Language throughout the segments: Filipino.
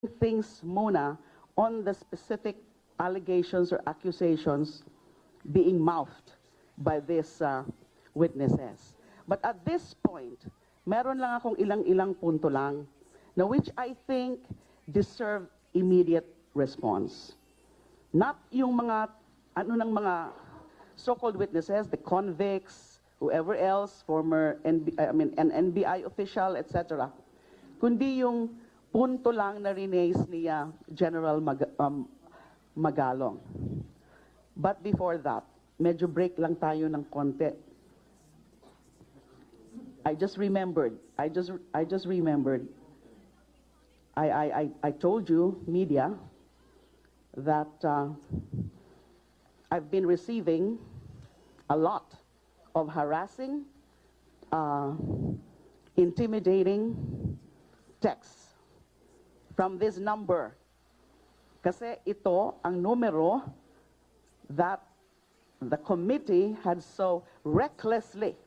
things muna on the specific allegations or accusations being mouthed by these witnesses. But at this point, meron lang akong ilang-ilang punto lang na which I think deserve immediate response. Not yung mga, mga so-called witnesses, the convicts, whoever else, former an NBI official, etc. Kundi yung punto lang na rinaise niya General Magalong. But before that, medyo break lang tayo ng konti. I just remembered. I told you, media, that I've been receiving a lot of harassing, intimidating texts from this number. Kasi ito ang numero that the committee had so recklessly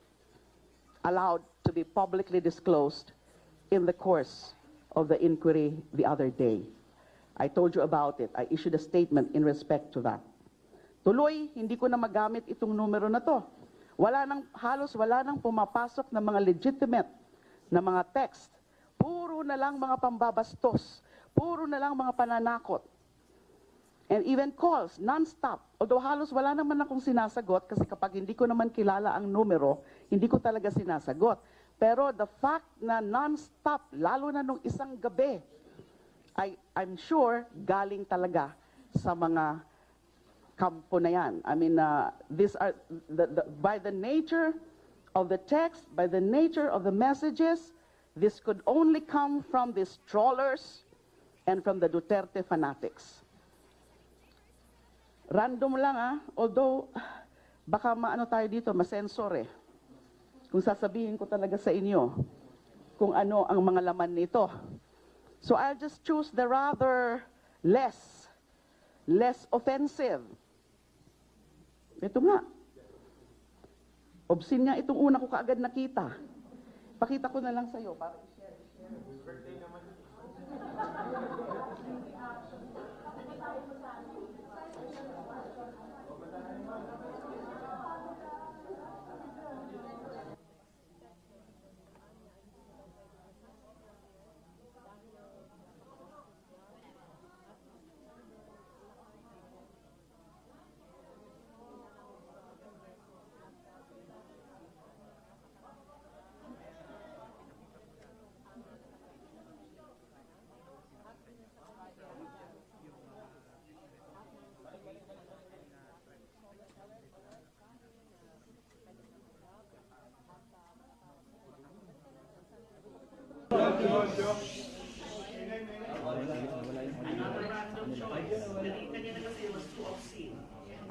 allowed to be publicly disclosed in the course of the inquiry the other day. I told you about it. I issued a statement in respect to that. Tuloy, hindi ko na magamit itong numero na to. Halos wala nang pumapasok na mga legitimate na mga text. Puro na lang mga pambabastos. Puro na lang mga pananakot. And even calls, non-stop. Although halos wala naman akong sinasagot kasi kapag hindi ko naman kilala ang numero, hindi ko talaga sinasagot. Pero the fact na non-stop, lalo na nung isang gabi, I'm sure galing talaga sa mga kampo na yan. I mean, these are, by the nature of the text, by the nature of the messages, this could only come from these trawlers and from the Duterte fanatics. Random lang although baka maano tayo dito, masensor kung sasabihin ko talaga sa inyo kung ano ang mga laman nito. So I'll just choose the rather less offensive. Ito nga. Obscene nga itong una ko kaagad nakita. Pakita ko na lang sa'yo para i-share. Birthday naman.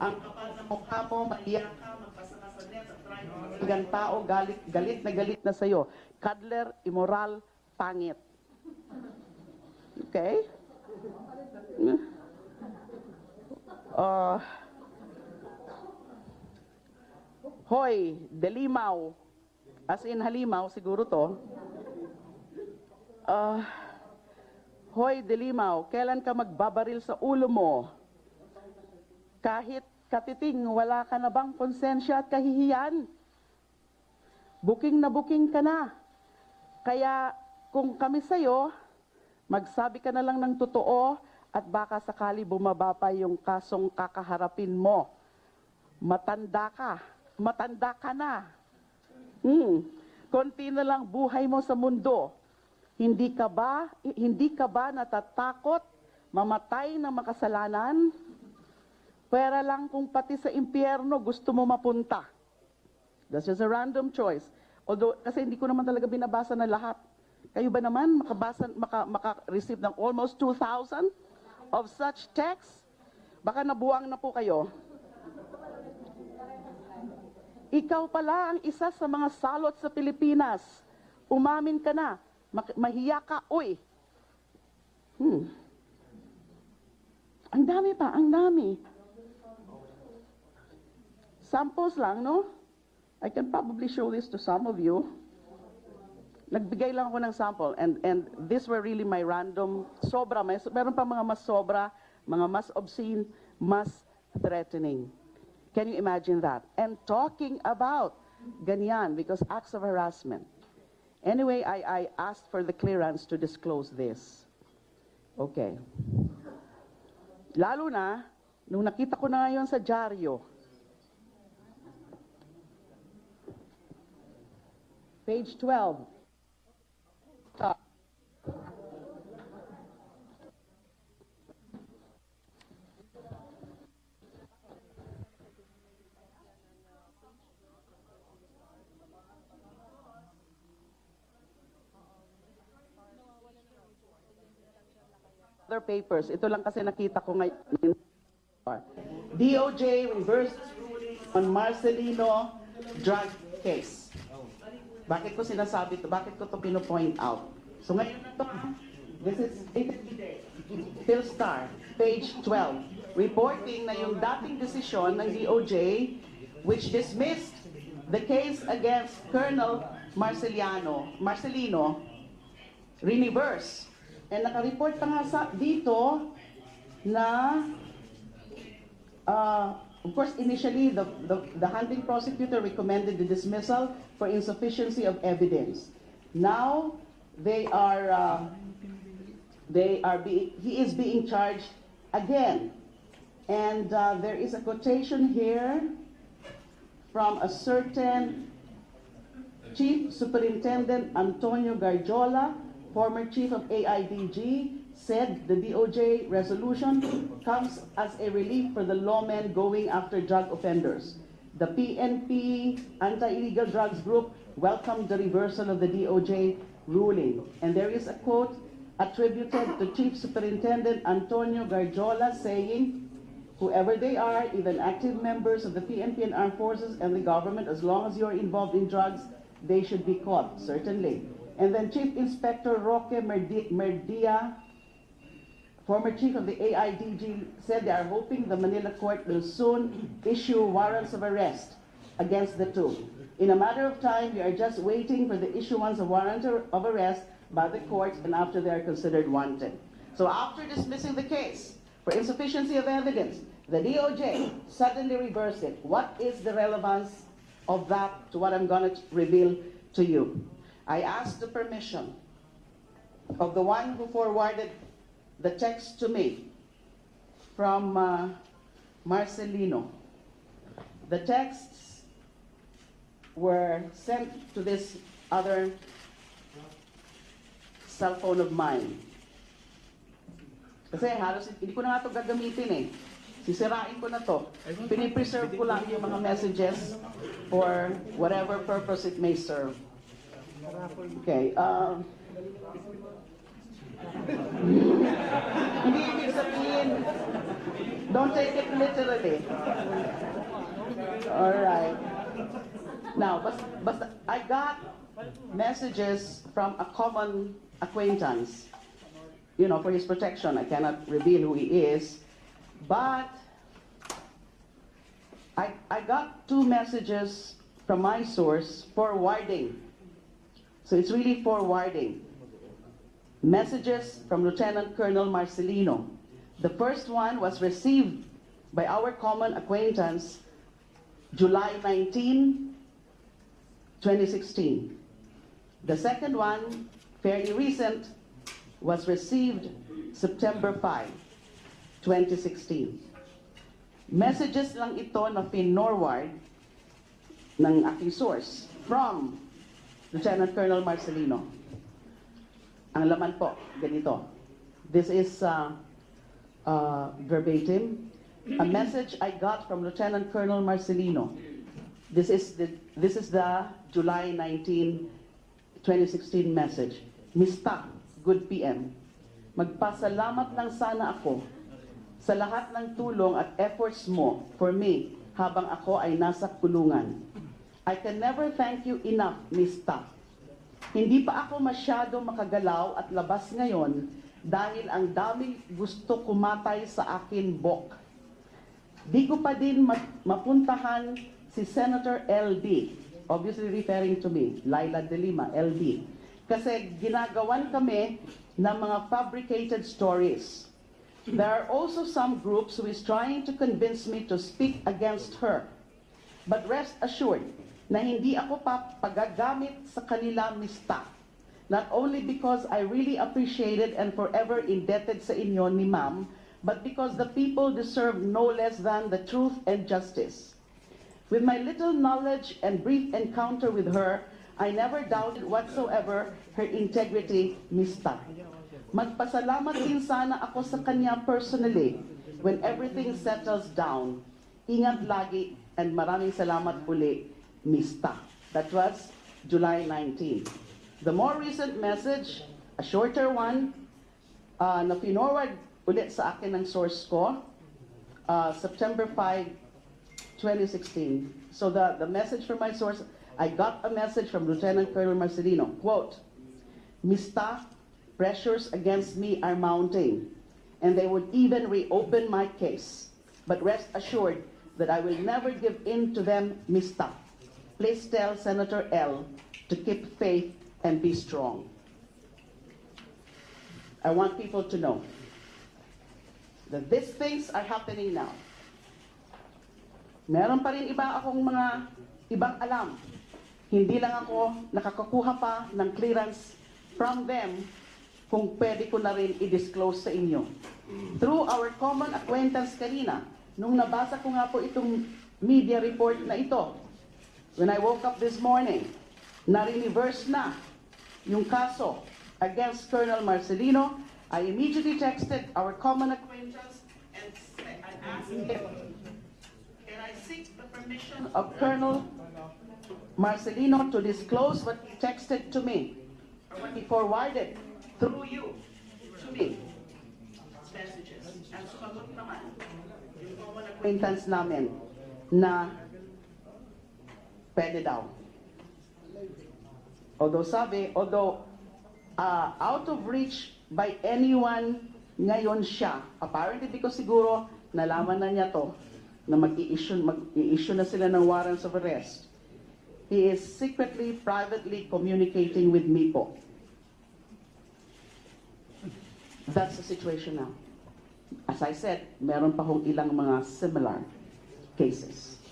Ang kapal na mukha mo, maiyak ka, magpasa ka sa net, at try mo magsigang tao, galit na sa'yo. Cuddler, immoral, pangit. Okay? Hoy, delimaw. As in halimaw, siguro to. Hoy, delimaw, kailan ka magbabaril sa ulo mo? Kahit katiting, wala ka na bang konsensya at kahihiyan? Booking na booking ka na. Kaya kung kami sa'yo, magsabi ka na lang ng totoo at baka sakali bumaba pa yung kasong kakaharapin mo. Matanda ka na. Konti na lang buhay mo sa mundo. Hindi ka ba natatakot mamatay ng makasalanan? Pwera lang kung pati sa impyerno gusto mo mapunta. That's just a random choice. Although, kasi hindi ko naman talaga binabasa na lahat. Kayo ba naman maka-receive ng almost 2,000 of such texts? Baka nabuwang na po kayo. Ikaw pala ang isa sa mga salot sa Pilipinas. Umamin ka na. Mahiya ka, uy. Ang dami pa, ang dami. Samples lang, no? I can probably show this to some of you. nagbigay lang ako ng sample, and these were really my random, sobra, meron pa mga mas sobra, mga mas obscene, mas threatening. Can you imagine that? And talking about ganyan, because acts of harassment. Anyway, I asked for the clearance to disclose this. Okay. Lalo na, nung nakita ko na ngayon sa dyaryo, page 12. Other papers. Ito lang kasi nakita ko ngayon. DOJ reversed ruling on Marcelino drug case. Bakit ko sinasabi ito? Bakit ko ito pino-point out? So ngayon na ito, this is Philstar, page 12, reporting na yung dating desisyon ng DOJ which dismissed the case against Colonel Marcelino, reverse. And naka-report pa nga dito na, of course, initially, the hunting prosecutor recommended the dismissal for insufficiency of evidence. Now, he is being charged again. And there is a quotation here from a certain Chief Superintendent Antonio Garjola, former chief of AIDG, said the DOJ resolution comes as a relief for the lawmen going after drug offenders. The PNP Anti-Illegal Drugs Group welcomed the reversal of the DOJ ruling. And there is a quote attributed to Chief Superintendent Antonio Garjola saying, "Whoever they are, even active members of the PNP and armed forces and the government, as long as you're involved in drugs, they should be caught, certainly." And then Chief Inspector Roque Merdia, former chief of the AIDG, said they are hoping the Manila court will soon issue warrants of arrest against the two. In a matter of time, we are just waiting for the issuance of warrant of arrest by the court, and after they are considered wanted. So after dismissing the case for insufficiency of evidence, the DOJ suddenly reversed it. What is the relevance of that to what I'm going to reveal to you? I asked the permission of the one who forwarded the text to me from Marcelino. The texts were sent to this other cell phone of mine. Kasi halos hindi ko na nga ito gagamitin eh. Sisirain ko na to. Pinipreserve ko lang yung mga messages for whatever purpose it may serve. Okay. Hindi ibig sabihin, don't take it literally. All right. Now, but I got messages from a common acquaintance, you know, for his protection. I cannot reveal who he is, but I got two messages from my source forwarding. So it's really forwarding. Messages from Lieutenant Colonel Marcelino. The first one was received by our common acquaintance July 19, 2016. The second one, fairly recent, was received September 5, 2016. Messages lang ito na pinorward ng aking source from Lieutenant Colonel Marcelino. Ang laman po, ganito. This is verbatim. A message I got from Lieutenant Colonel Marcelino. This is the July 19, 2016 message. Mista, good PM. Magpasalamat lang sana ako sa lahat ng tulong at efforts mo for me habang ako ay nasa kulungan. I can never thank you enough, Mista. Hindi pa ako masyado makagalaw at labas ngayon dahil ang daming gusto kumatay sa akin, Bok. Di ko pa din mapuntahan si Senator LD, obviously referring to me, Laila de Lima, LD. kasi ginagawan kami ng mga fabricated stories. There are also some groups who is trying to convince me to speak against her. But rest assured na hindi ako pagagamit sa kanila mista. Not only because I really appreciated and forever indebted sa inyo ni ma'am, but because the people deserve no less than the truth and justice. With my little knowledge and brief encounter with her, I never doubted whatsoever her integrity, mista. Magpasalamat din sana ako sa kanya personally when everything settles down. Ingat lagi and maraming salamat uli, mista. That was July 19. The more recent message, a shorter one, na pinorward ulit sa akin ng source ko, September 5, 2016. So the message from my source, I got a message from Lieutenant Colonel Marcelino, quote, "Mista, pressures against me are mounting, and they would even reopen my case. But rest assured that I will never give in to them, Mista. Please tell Senator L to keep faith and be strong." I want people to know that these things are happening now. Meron pa rin iba akong mga ibang alam. Hindi lang ako nakakakuha pa ng clearance from them kung pwede ko na rin i-disclose sa inyo. Through our common acquaintance kanina, nung nabasa ko nga po itong media report na ito, when I woke up this morning, na-reverse na yung kaso against Colonel Marcelino, I immediately texted our common acquaintance and asked him, can I seek the permission of Colonel Marcelino to disclose what he texted to me, or what he forwarded through you to me, messages. And sumagot naman yung common acquaintance namin na pwede daw. Although out of reach by anyone ngayon siya, apparently because siguro nalaman na niya to, na mag-i-issue na sila ng warrants of arrest, he is secretly, privately communicating with me po. That's the situation now. As I said, meron pa hong ilang mga similar cases.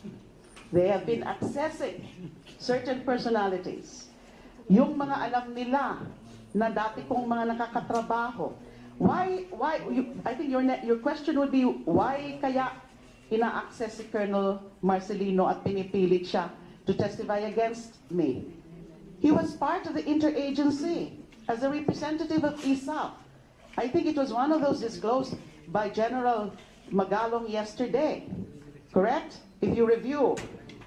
They have been accessing certain personalities. Yung mga alam nila na dati kong mga nakakatrabaho. I think your question would be, why kaya ina-access si Colonel Marcelino at pinipilit siya to testify against me? He was part of the interagency as a representative of ISAF. I think it was one of those disclosed by General Magalong yesterday. Correct? If you review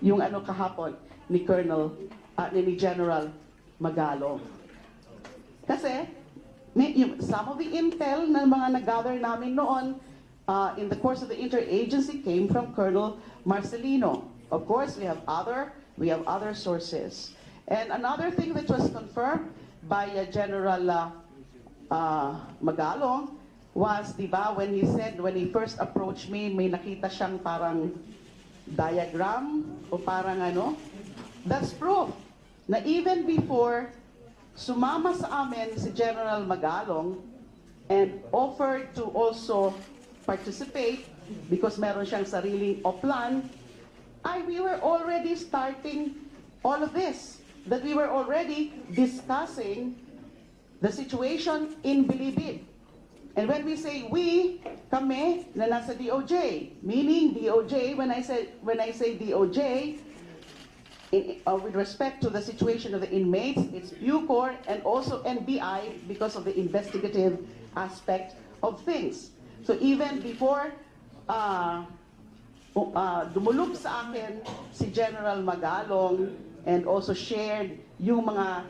yung ano kahapon ni ni General Magalong. Kasi some of the intel na mga nag-gather namin noon in the course of the interagency came from Colonel Marcelino. Of course, we have other sources. And another thing that was confirmed by General Magalong was, di ba, when he first approached me, may nakita siyang parang diagram o parang ano. That's proof na even before sumama sa amin si General Magalong and offered to also participate because meron siyang sariling oplan, we were already starting all of this, that we were already discussing the situation in Bilibid. And when we say we, kami na nasa DOJ, meaning DOJ, when I say DOJ, with respect to the situation of the inmates, it's Bucor and also NBI because of the investigative aspect of things. So even before dumulog sa akin si General Magalong and also shared yung mga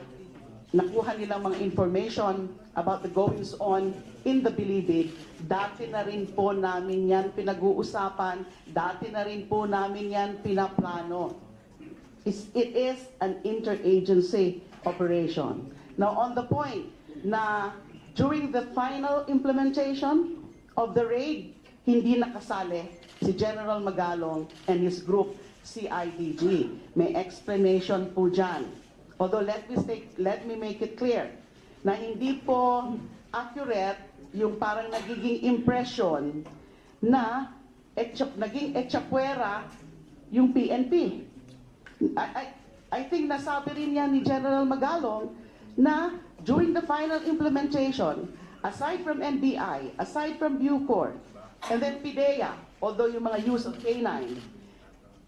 nakuha nilang mga information about the goings on in the Bilibid, dati na rin po namin yan pinag-uusapan, dati na rin po namin yan pinaplano. It is an interagency operation. Now on the point na during the final implementation of the raid, hindi nakasali si General Magalong and his group CIDG. May explanation po dyan. Although let me make it clear na hindi po accurate yung parang nagiging impression na naging etsapuera yung PNP. I think nasabi rin yan ni General Magalong na during the final implementation, aside from NBI, aside from Bucor, and then PIDEA, although yung mga use of K9,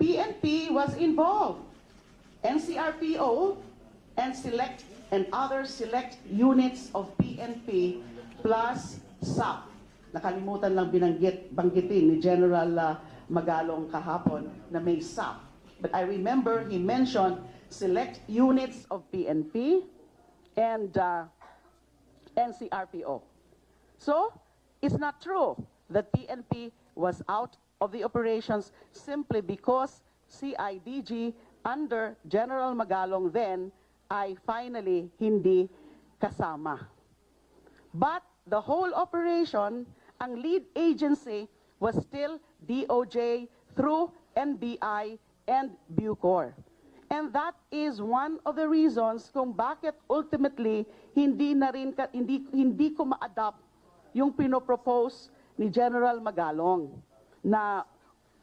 PNP was involved. NCRPO and other select units of PNP plus SAP. Nakalimutan lang banggitin ni General Magalong kahapon na may SAP. But I remember he mentioned select units of PNP and NCRPO. So, it's not true that PNP was out of the operations simply because CIDG under General Magalong then ay finally hindi kasama. But the whole operation, ang lead agency was still DOJ through NBI and Bucor. And that is one of the reasons kung bakit ultimately hindi ko ma-adopt yung pinopropose ni General Magalong na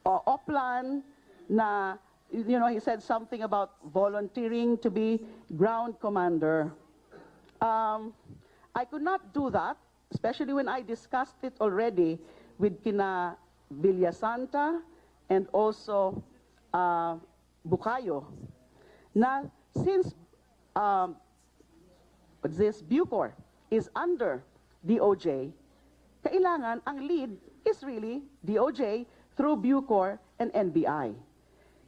Oplan na he said something about volunteering to be ground commander. I could not do that, especially when I discussed it already with kina Villasanta and also Bukayo. Na since this Bucor is under DOJ, kailangan ang lead is really DOJ through Bucor and NBI.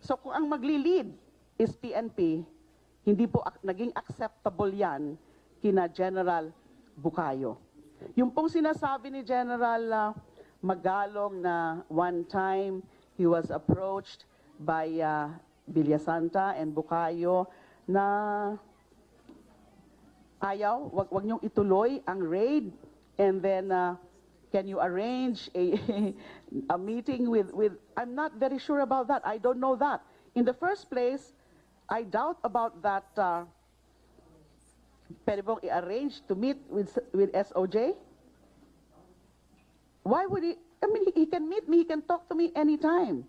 So kung ang magli-lead is PNP, hindi po naging acceptable yan kina General Bukayo. Yung pong sinasabi ni General Magalong na one time he was approached by Villasanta and Bukayo na ayaw, wag niyong ituloy ang raid and then can you arrange a meeting with, I'm not very sure about that. I don't know that. In the first place, I doubt about that. Pwede bang i-arrange to meet with SOJ? Why would he? I mean, he can meet me, he can talk to me anytime.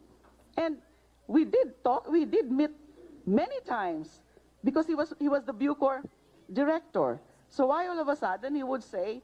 And we did talk, we did meet many times because he was the Bucor director. So why all of a sudden he would say,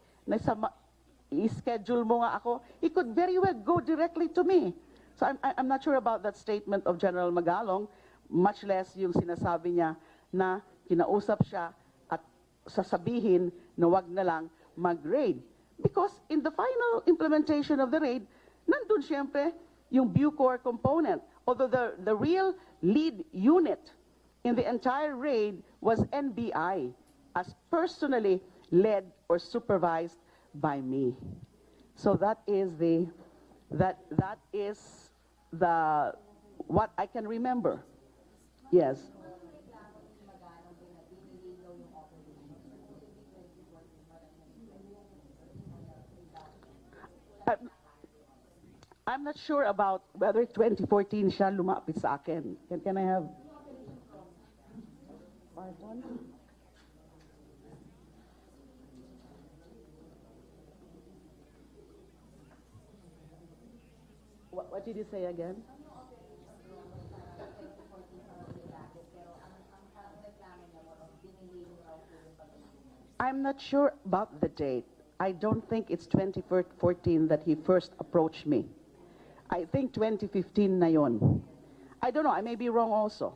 i-schedule mo nga ako, he could very well go directly to me. So I'm not sure about that statement of General Magalong, much less yung sinasabi niya na kinausap siya at sasabihin na wag na lang mag-raid. Because in the final implementation of the raid, nandun siyempre yung Bucor component. Although the real lead unit in the entire raid was NBI, as personally led or supervised by me. So that is what I can remember. Yes. I'm not sure about whether 2014 siya lumapit sa akin. Can I have part one? What did you say again? I'm not sure about the date. I don't think it's 2014 that he first approached me. I think 2015 na yon. I don't know, I may be wrong also.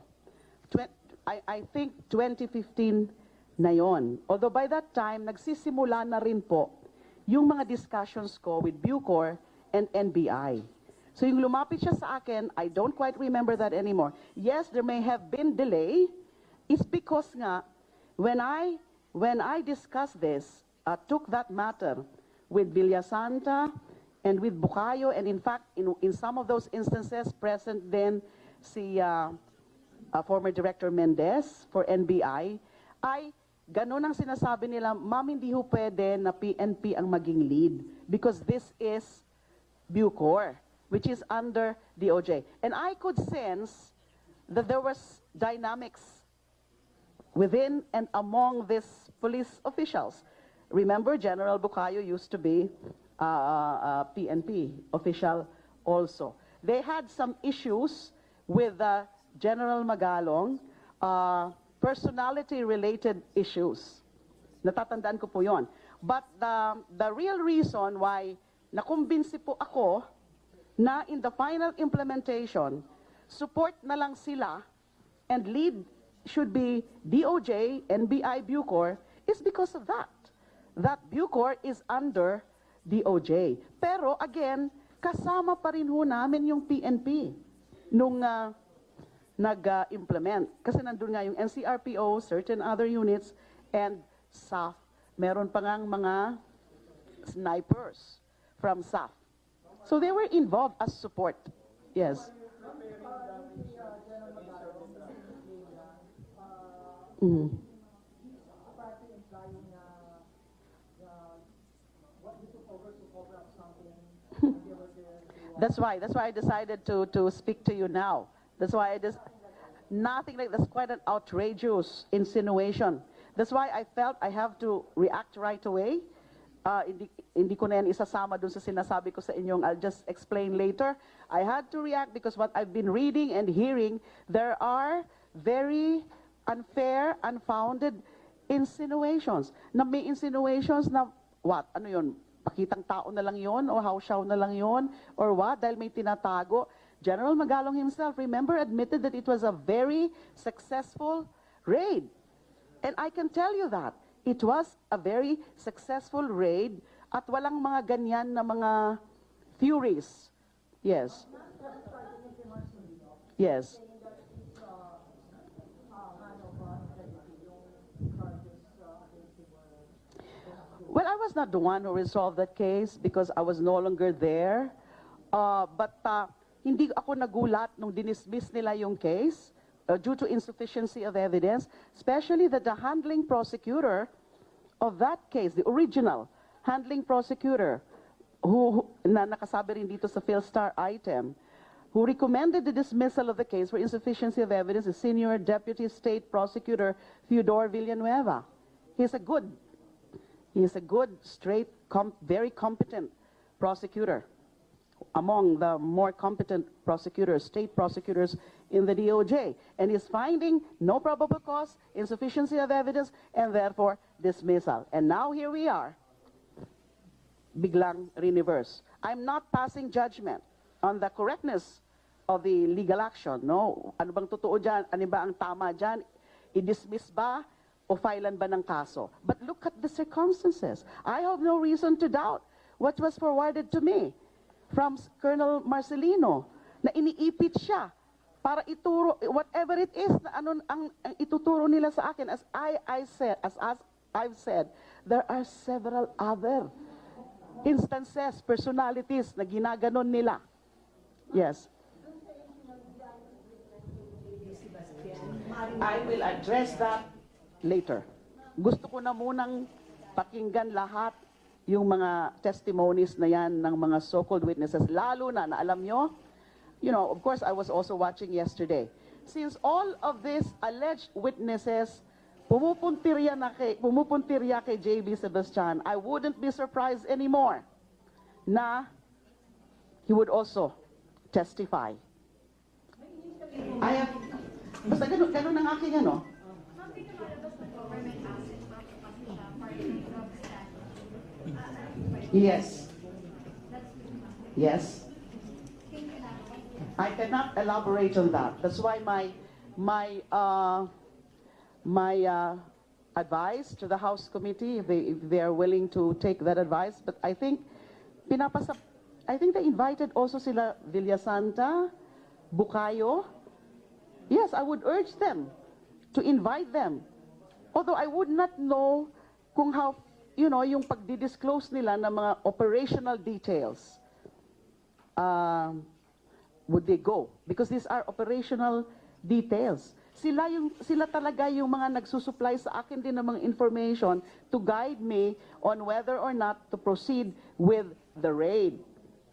I think 2015 na yon. Although by that time, nagsisimula na rin po yung mga discussions ko with Bucor and NBI. So yung lumapit siya sa akin, I don't quite remember that anymore. Yes, there may have been delay. It's because nga, when I discussed this, took that matter with Villasanta and with Bukayo, and in fact, in some of those instances, present then si former Director Mendez for NBI, ay ganun ang sinasabi nila, ma'am, hindi ho pwede na PNP ang maging lead because this is Bucor, which is under DOJ. And I could sense that there was dynamics within and among these police officials. Remember, General Bukayo used to be PNP official also. They had some issues with General Magalong, personality-related issues. Natatandaan ko po yon. But the real reason why nakumbinsi po ako na in the final implementation, support na lang sila and lead should be DOJ, NBI, Bucor, is because of that. That Bucor is under DOJ. Pero again, kasama pa rin ho namin yung PNP nung nag-implement. Kasi nandun nga yung NCRPO, certain other units, and SAF. Meron pa ngang mga snipers from SAF. So they were involved as support. Yes. Mm-hmm. That's why I decided to speak to you now. That's why nothing like that's quite an outrageous insinuation. That's why I felt I have to react right away. Hindi ko na yan isasama dun sa sinasabi ko sa inyong, I'll just explain later. I had to react because what I've been reading and hearing, there are very unfair, unfounded insinuations. Na may insinuations na, what? Ano yun? Pakitang tao na lang yon o hausyaw na lang yon or what? Dahil may tinatago. General Magalong himself, remember, admitted that it was a very successful raid. And I can tell you that. It was a very successful raid at walang mga ganyan na mga theories. Yes. Yes. Well, I was not the one who resolved that case because I was no longer there. But hindi ako nagulat nung dinismiss nila yung case due to insufficiency of evidence, especially that the handling prosecutor of that case, the original handling prosecutor, who na nakasabi rin dito sa PhilStar item, who recommended the dismissal of the case for insufficiency of evidence, is Senior Deputy State Prosecutor Theodore Villanueva. He's a good, straight, very competent prosecutor, among the more competent prosecutors, state prosecutors in the DOJ. And he's finding no probable cause, insufficiency of evidence, and therefore dismissal. And now here we are, biglang reverse. I'm not passing judgment on the correctness of the legal action, no? Ano bang totoo dyan? Ano ba ang tama dyan? I-dismiss ba o filean ba ng kaso? But look at the circumstances. I have no reason to doubt what was forwarded to me from Colonel Marcelino, na iniipit siya para ituro whatever it is na ano ang ituturo nila sa akin. As I've said, there are several other instances, personalities na ginaganon nila. Yes. I will address that later. Gusto ko na munang pakinggan lahat yung mga testimonies na yan ng mga so-called witnesses, lalo na alam nyo, you know, of course, I was also watching yesterday. Since all of these alleged witnesses pumupuntirya kay J.B. Sebastian, I wouldn't be surprised anymore na he would also testify. Basta ganun ang aking ano. Yes. Yes. I cannot elaborate on that. That's why my advice to the House Committee, if they are willing to take that advice, but I think they invited also sila Villasanta, Bukayo. Yes, I would urge them to invite them. Although I would not know kung how, you know, yung pagdi-disclose nila ng mga operational details, would they go? Because these are operational details. Sila talaga yung mga nagsusupply sa akin din ng mga information to guide me on whether or not to proceed with the raid.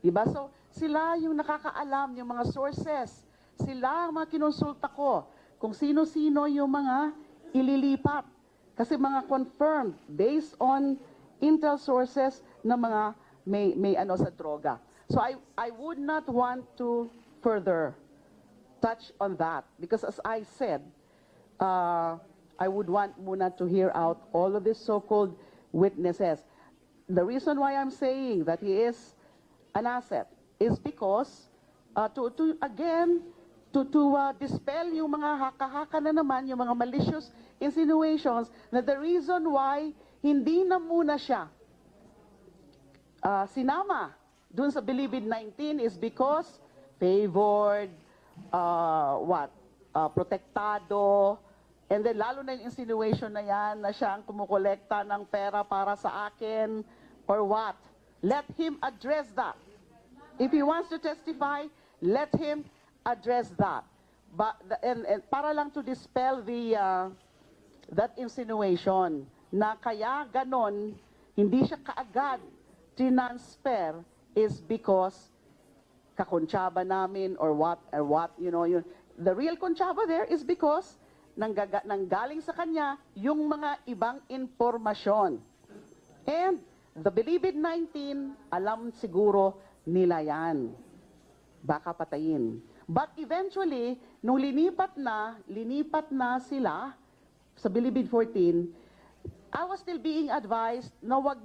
Diba? So, sila yung nakakaalam, yung mga sources. Sila ang mga kinonsulta ko kung sino-sino yung mga ililipat. Kasi mga confirmed based on intel sources na mga may ano sa droga. So I would not want to further touch on that because as I said, I would want muna to hear out all of these so-called witnesses. The reason why I'm saying that he is an asset is because to again to dispel yung mga haka-haka na naman, yung mga malicious insinuations na the reason why hindi na muna siya sinama dun sa Believe It 19 is because favored, protektado, and then lalo na yung insinuation na yan na siya ang kumukolekta ng pera para sa akin or what. Let him address that. If he wants to testify, let him address that. But and para lang to dispel the that insinuation na kaya ganon hindi siya kaagad transfer is because kakontsaba namin or what, you know, yun. The real kontsaba there is because nanggaling sa kanya yung mga ibang impormasyon. And the Believe It 19, alam siguro nila yan. Baka patayin. But eventually, nung linipat na sila sa Believe It 14, I was still being advised na wag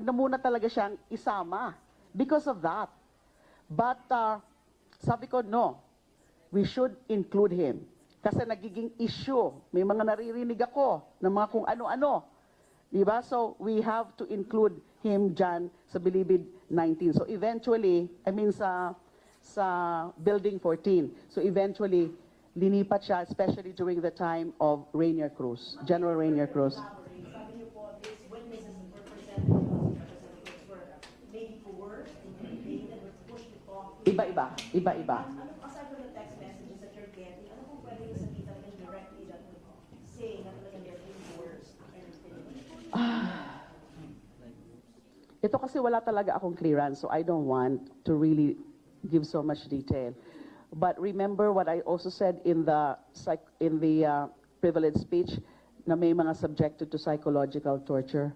na muna talaga siyang isama because of that. But sabi ko, no, we should include him. Kasi nagiging issue. May mga naririnig ako ng mga kung ano-ano. Diba? So we have to include him dyan sa Believe It 19. So eventually, I mean sa Building 14. So eventually, linipat siya, especially during the time of Rainier Cruz, General Rainier Cruz. Sabi niyo po, these witnesses were presented to us, representatives were maybe coerced, intimidated, were pushed to talk. Iba-iba. Aside from the text messages that you're getting, ano pong pwede yung sabihin talaga directly that would say na talaga they're being coerced and intimidated? Ito kasi wala talaga akong clearance, so I don't want to really give so much detail. But remember what I also said in the privilege speech na may mga subjected to psychological torture.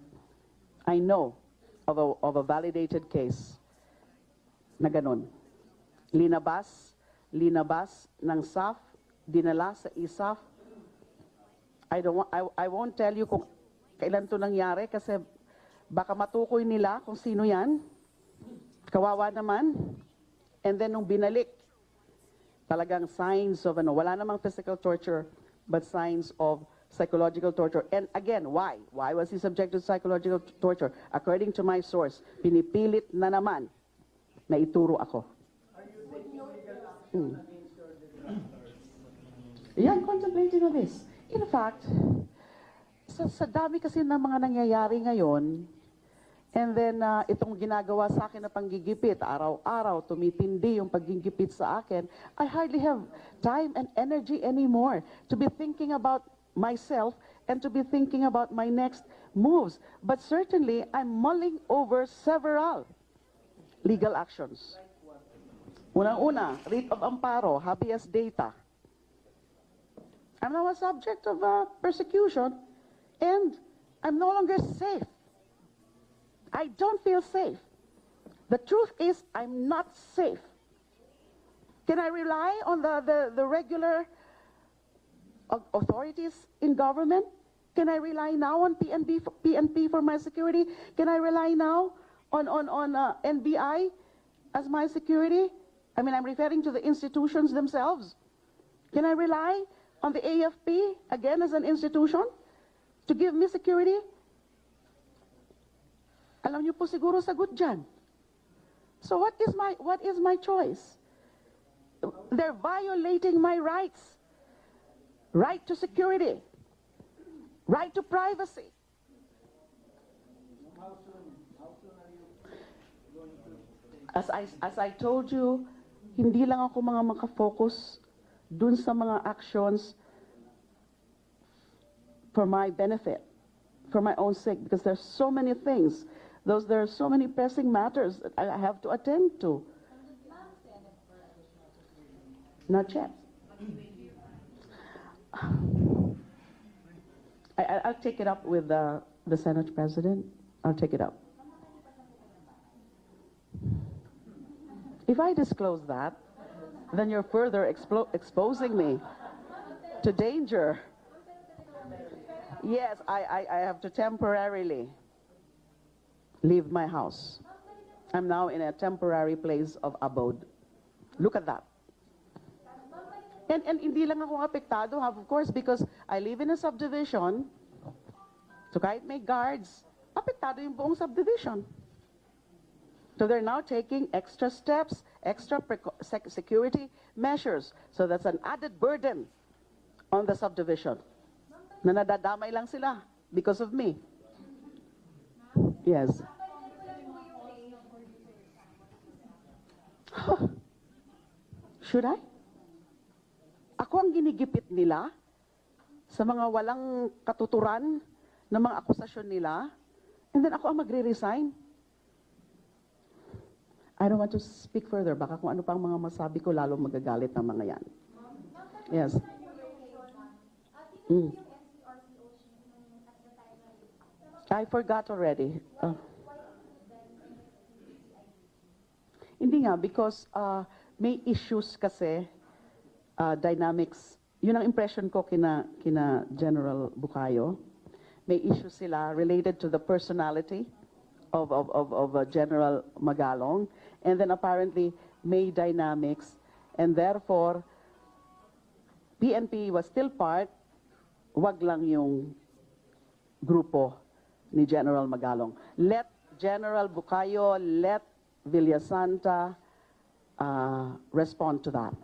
I know of a validated case na ganun. Linabas ng SAF, dinala sa ISAF. I won't tell you kung kailan to nangyari kasi baka matukoy nila kung sino yan. Kawawa naman. And then nung binalik, talagang signs of wala namang physical torture, but signs of psychological torture. And again, why? Why was he subjected to psychological torture? According to my source, pinipilit na naman na ituro ako. Yeah, I'm contemplating on this. In fact, sa dami kasi ng mga nangyayari ngayon, and then itong ginagawa sa akin na panggigipit, araw-araw, tumitindi yung paggigipit sa akin, I hardly have time and energy anymore to be thinking about myself and to be thinking about my next moves. But certainly, I'm mulling over several legal actions. Unang-una, writ of amparo, habeas data. I'm now a subject of persecution and I'm no longer safe. I don't feel safe. The truth is, I'm not safe. Can I rely on the regular authorities in government? Can I rely now on PNP for my security? Can I rely now on NBI as my security? I mean, I'm referring to the institutions themselves. Can I rely on the AFP, again, as an institution, to give me security? Alam niyo po siguro sagot dyan. So what is my choice? They're violating my rights. Right to security. Right to privacy. As I told you, hindi lang ako mga makafocus dun sa mga actions for my benefit, for my own sake, because there's so many things. There are so many pressing matters that I have to attend to. Not yet. I'll take it up with the Senate President. I'll take it up. If I disclose that, then you're further exposing me to danger. Yes, I have to temporarily leave my house. I'm now in a temporary place of abode. Look at that. And hindi lang ako apektado, of course, because I live in a subdivision. So kahit may guards, apektado yung buong subdivision. So they're now taking extra steps, extra security measures. So that's an added burden on the subdivision. Na nadadamay lang sila because of me. Yes. Should I? Ako ang ginigipit nila sa mga walang katuturan ng mga akusasyon nila, and then ako ang magre-resign. I don't want to speak further. Baka kung ano pang mga masabi ko, lalo magagalit ng mga yan. Yes. I forgot already. Hindi nga, because may issues kasi, dynamics. Yun ang impression ko kina General Bukayo. May issues sila related to the personality of General Magalong. And then apparently may dynamics. And therefore, PNP was still part, wag lang yung grupo ni General Magalong. Let General Bukayo, let Villasanta respond to that.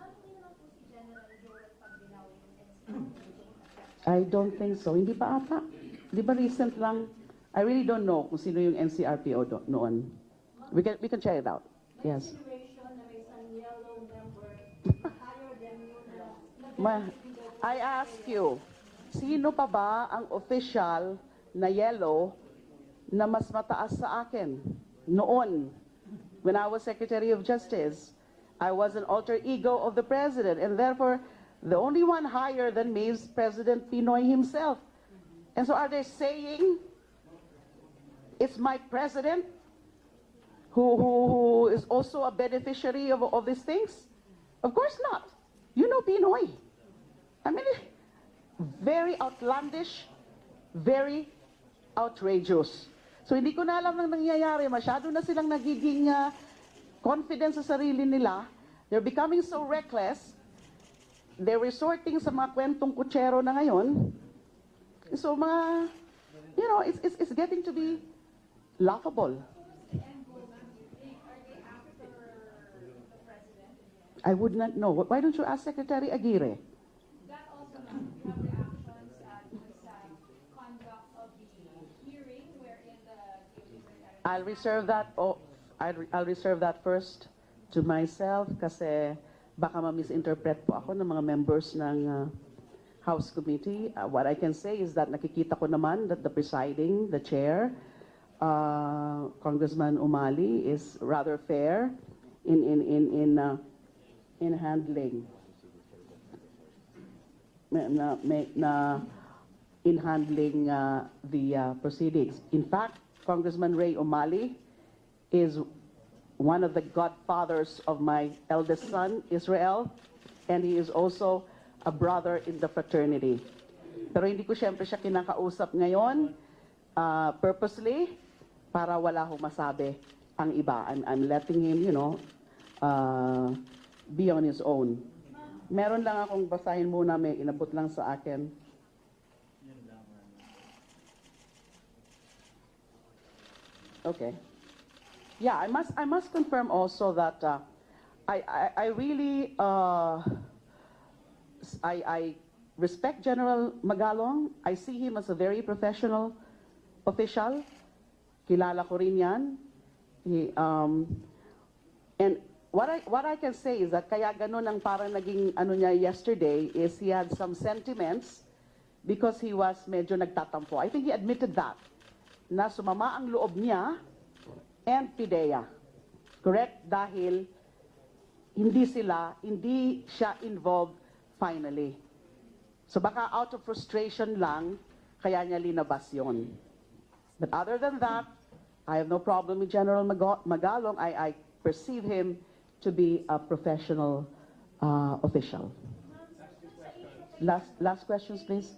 I don't think so. Hindi pa ata. Di ba recent lang? I really don't know kung sino yung NCRPO noon. We can check it out. Yes. I ask you, sino pa ba ang official na yellow na mas mataas sa akin noon? When I was Secretary of Justice, I was an alter ego of the President, and therefore, the only one higher than me is President Pinoy himself. And so are they saying it's my president who is also a beneficiary of these things? Of course not. You know Pinoy. I mean, very outlandish, very outrageous. So hindi ko na alam nang nangyayari. Masyado na silang nagiging confident sa sarili nila. They're becoming so reckless. They're resorting sa mga kwentong kutsero na ngayon. So mga, you know, it's getting to be laughable. I would not know. Why don't you ask Secretary Aguirre? That also means have reactions at the conduct of the hearing wherein the I'll reserve that. Oh, I'll reserve that first to myself kasi baka ma-misinterpret po ako ng mga members ng House Committee. What I can say is that nakikita ko naman that the presiding, the chair, Congressman Umali is rather fair in handling the proceedings. In fact, Congressman Ray Umali is one of the godfathers of my eldest son, Israel, and he is also a brother in the fraternity. Pero hindi ko siyempre siya kinakausap ngayon purposely para wala hong masabi ang iba. I'm letting him, you know, be on his own. Meron lang akong basahin muna, may inabot lang sa akin. Okay. Yeah, I must confirm also that I really I respect General Magalong. I see him as a very professional official. Kilala ko rin yan. And what I can say is that kaya ganun ang parang naging ano niya yesterday is he had some sentiments because he was medyo nagtatampo. I think he admitted that na sumama ang loob niya and PIDEA. Correct? Dahil hindi siya involved finally. So baka out of frustration lang, kaya niya linabas yun. But other than that, I have no problem with General Magalong. I perceive him to be a professional official. Last questions, please.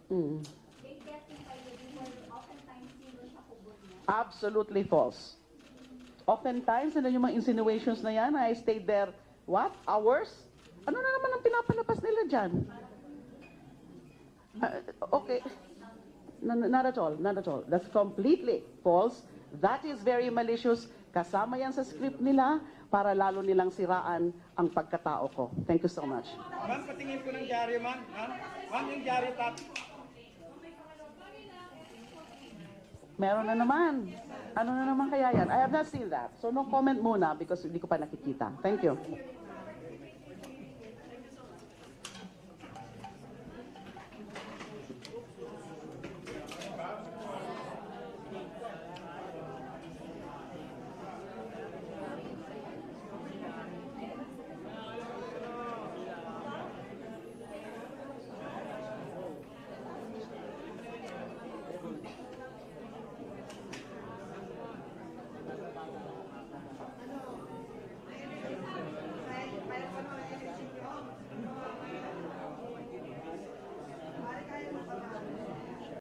Mm. Absolutely false. Oftentimes, ano yung mga insinuations na yan? I stayed there, what? Hours? Ano na naman ang pinapalabas nila dyan? Okay. No, not at all, not at all. That's completely false. That is very malicious. Kasama yan sa script nila para lalo nilang siraan ang pagkatao ko. Thank you so much. Ma'am, patingin ko ng dyaryo, ma'am. Ma'am, yung dyaryo tap. Meron na naman. Ano na naman kaya yan? I have not seen that. So no comment muna because hindi ko pa nakikita. Thank you.